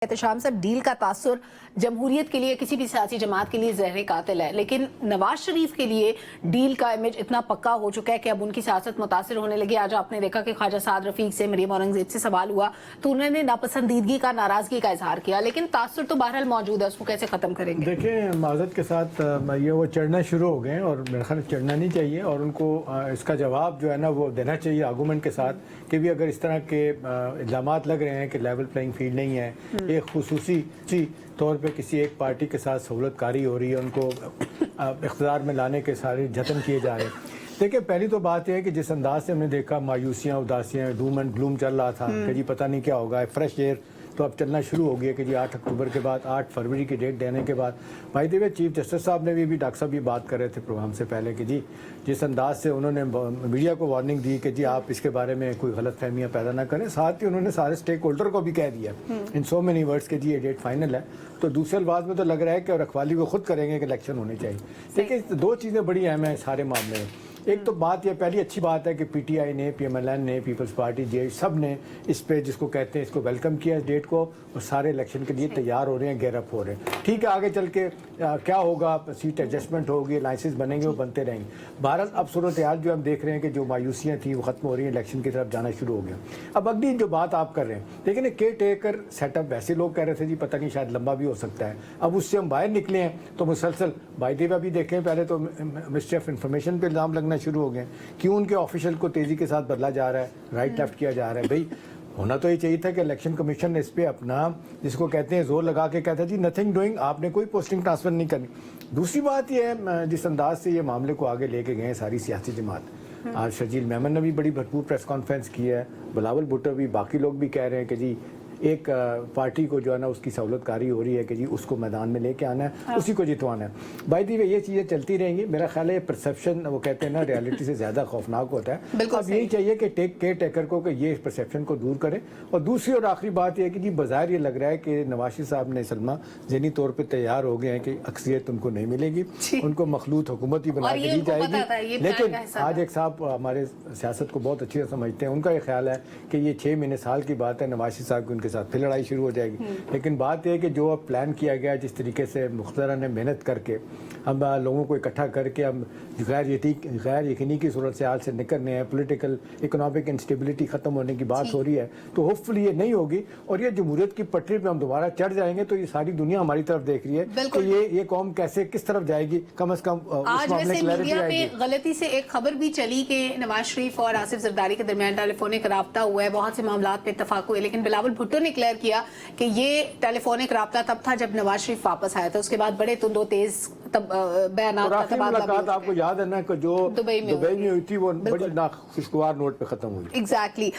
احتشام صاحب ڈیل کا تاثر جمہوریت کے لیے کسی بھی سیاسی جماعت کے لیے زہر قاتل ہے، لیکن نواز شریف کے لیے ڈیل کا امیج اتنا پکا ہو چکا ہے کہ اب ان کی سیاست متاثر ہونے لگی۔ آج آپ نے دیکھا کہ خواجہ سعد رفیق سے، مریم اورنگزیب سے سوال ہوا تو انہوں نے ناپسندیدگی کا، ناراضگی کا اظہار کیا، لیکن تاثر تو بہرحال موجود ہے، اس کو کیسے ختم کریں گے؟ دیکھیں، معذرت کے ساتھ یہ وہ چڑھنا شروع ہو گئے ہیں اور میرے خیال چڑھنا نہیں چاہیے، اور ان کو اس کا جواب جو ہے نا وہ دینا چاہیے آرگومنٹ کے ساتھ کہ بھی اگر اس طرح کے الزامات لگ رہے ہیں کہ لیول پلینگ فیلڈ نہیں ہے، ایک خصوصی طور پہ کسی ایک پارٹی کے ساتھ سہولت کاری ہو رہی ہے، ان کو اقتدار میں لانے کے سارے جتن کیے جا رہے ہیں۔ دیکھیں، پہلی تو بات یہ ہے کہ جس انداز سے ہم نے دیکھا مایوسیاں، اداسیاں، ڈوم اینڈ گلوم چل رہا تھا کہ جی پتہ نہیں کیا ہوگا، فریش ایئر تو اب چلنا شروع ہو گیا کہ جی 8 اکتوبر کے بعد، 8 فروری کی ڈیٹ دینے کے بعد بھائی دیوے چیف جسٹس صاحب نے بھی ڈاکٹر صاحب بھی بات کر رہے تھے پروگرام سے پہلے کہ جی جس انداز سے انہوں نے میڈیا کو وارننگ دی کہ جی آپ اس کے بارے میں کوئی غلط فہمیاں پیدا نہ کریں، ساتھ ہی انہوں نے سارے اسٹیک ہولڈر کو بھی کہہ دیا ان سو مینی ورڈس کہ جی یہ ڈیٹ فائنل ہے۔ تو دوسرے الفاظ میں تو لگ رہا ہے کہ رکھوالی کو خود کریں گے کہ الیکشن ہونے چاہیے۔ دیکھیں، دو چیزیں بڑی اہم ہیں سارے معاملے میں۔ ایک تو بات یہ پہلی اچھی بات ہے کہ پی ٹی آئی نے، پی ایم ایل این نے، پیپلز پارٹی، جے سب نے اس پہ جس کو کہتے ہیں اس کو ویلکم کیا اس ڈیٹ کو، اور سارے الیکشن کے لیے تیار ہو رہے ہیں، گیئر اپ ہو رہے ہیں۔ ٹھیک ہے، آگے چل کے کیا ہوگا، سیٹ ایڈجسٹمنٹ ہوگی، الائنسز بنیں گے، وہ بنتے رہیں گے۔ بہرحال اب صورتحال جو ہم دیکھ رہے ہیں کہ جو مایوسیاں تھیں وہ ختم ہو رہی ہیں، الیکشن کی طرف جانا شروع ہو گیا۔ اب اگلی جو بات آپ کر رہے ہیں، لیکن کیئر ٹیکر سیٹ اپ ویسے لوگ کہہ رہے تھے جی پتہ نہیں شاید لمبا بھی ہو سکتا ہے، اب اس سے ہم باہر نکلے ہیں تو مسلسل بائی دی وے بھی دیکھیں، پہلے تو مسٹری آف انفارمیشن پہ الزام لگنا شروع ہو گئے، کیوں ان کے آفیشل کو تیزی کے ساتھ بدلا جا رہا ہے، رائٹ لیفٹ کیا جا رہا ہے۔ بھائی ہونا تو یہ چاہیے تھا کہ الیکشن کمیشن نے اس پہ اپنا جس کو کہتے ہیں زور لگا کے کہتا ہے جی نتھنگ ڈوئنگ، آپ نے کوئی پوسٹنگ ٹرانسفر نہیں کرنی۔ دوسری بات یہ ہے جس انداز سے یہ معاملے کو آگے لے کے گئے ہیں ساری سیاسی جماعت، آج شرجیل میمن نے بھی بڑی بھرپور پریس کانفرنس کی ہے، بلاول بھٹو بھی، باقی لوگ بھی کہہ رہے ہیں کہ جی ایک پارٹی کو جو ہے نا اس کی سہولت کاری ہو رہی ہے کہ جی اس کو میدان میں لے کے آنا ہے، اسی کو جتوانا ہے۔ بائی دی وے یہ چیزیں چلتی رہیں گی، میرا خیال ہے یہ پرسیپشن وہ کہتے ہیں نا ریالٹی سے زیادہ خوفناک ہوتا ہے۔ اب یہی چاہیے کہ کیئر ٹیکر کو کہ یہ پرسیپشن کو دور کرے۔ اور دوسری اور آخری بات یہ ہے کہ جی بظاہر یہ لگ رہا ہے کہ نواز شریف صاحب نے سلمہ ذہنی طور پہ تیار ہو گئے ہیں کہ اکثریت ان کو نہیں ملے گی، ان کو مخلوط حکومت ہی بنا کے دی جائے گی۔ لیکن آج ایک صاحب ہمارے سیاست کو بہت اچھی طرح سمجھتے ہیں، ان کا یہ خیال ہے کہ یہ 6 مہینے سال کی بات ہے، نواز شریف صاحب کی ان کے ساتھ پھر لڑائی شروع ہو جائے گی۔ لیکن بات یہ ہے کہ جو اب پلان کیا گیا، جس طریقے سے مخترہ نے محنت کر کے ہم لوگوں کو اکٹھا کر کے ہم غیر یقینی کی صورت سے حال سے نکلنے ہیں، پولیٹیکل اکنامک انسٹیبلٹی ختم ہونے کی بات ہو رہی ہے، تو ہوپ فلی یہ نہیں ہوگی اور یہ جمہوریت کی پٹری پہ ہم دوبارہ چڑھ جائیں گے، تو یہ ساری دنیا ہماری طرف دیکھ رہی ہے کہ یہ قوم کیسے کس طرف جائے گی، کم از کم آج ویسے میڈیا پہ غلطی سے ایک خبر بھی چلی کہ نواز شریف اور آصف زرداری کے درمیان ٹیلی فونک رابطہ ہوا ہے، بہت سے معاملات پہ اتفاق ہوئے، لیکن بلاول بھٹو نے کلیئر کیا کہ یہ ٹیلی فونک رابطہ تب تھا جب نواز شریف واپس آیا تھا، اس کے بعد بڑے تند و تیز بیانات کا تبادلہ بھی ملاقات آپ کو یاد ہے نا کہ جو دبئی میں ہوئی تھی وہ بڑی ناخوشگوار نوٹ پہ ختم ہوئی۔ ایگزیکٹلی۔